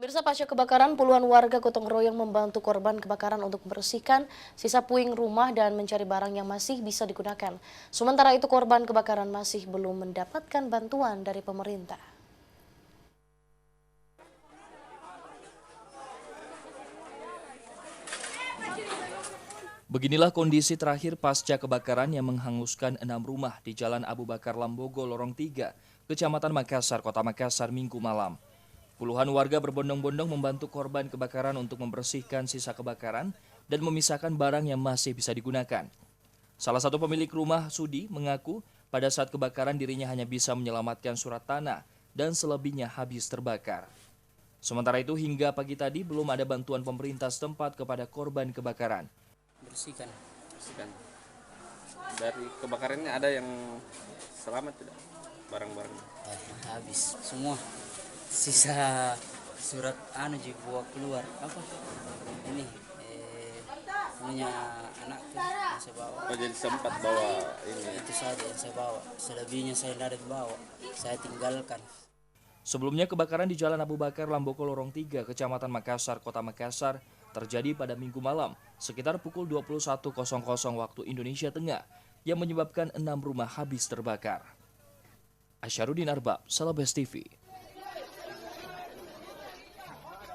Pemirsa, pasca kebakaran, puluhan warga gotong royong membantu korban kebakaran untuk membersihkan sisa puing rumah dan mencari barang yang masih bisa digunakan. Sementara itu, korban kebakaran masih belum mendapatkan bantuan dari pemerintah. Beginilah kondisi terakhir pasca kebakaran yang menghanguskan 6 rumah di Jalan Abu Bakar Lambogo, Lorong 3, Kecamatan Makassar, Kota Makassar, Minggu malam. Puluhan warga berbondong-bondong membantu korban kebakaran untuk membersihkan sisa kebakaran dan memisahkan barang yang masih bisa digunakan. Salah satu pemilik rumah, Sudi, mengaku pada saat kebakaran dirinya hanya bisa menyelamatkan surat tanah dan selebihnya habis terbakar. Sementara itu hingga pagi tadi belum ada bantuan pemerintah setempat kepada korban kebakaran. Bersihkan. Dari kebakarannya ada yang selamat tidak? Barang-barang Habis semua. Sisa surat bawa keluar apa? Ini punya anak tuh yang saya bawa. oh, jadi sempat bawa ini. Itu saja yang saya bawa. Selebihnya saya tidak bawa. Saya tinggalkan. Sebelumnya kebakaran di Jalan Abu Bakar Lambogo Lorong 3, Kecamatan Makassar, Kota Makassar terjadi pada Minggu malam sekitar pukul 21.00 waktu Indonesia Tengah yang menyebabkan 6 rumah habis terbakar. Asyarudin Arbab, Salabes TV.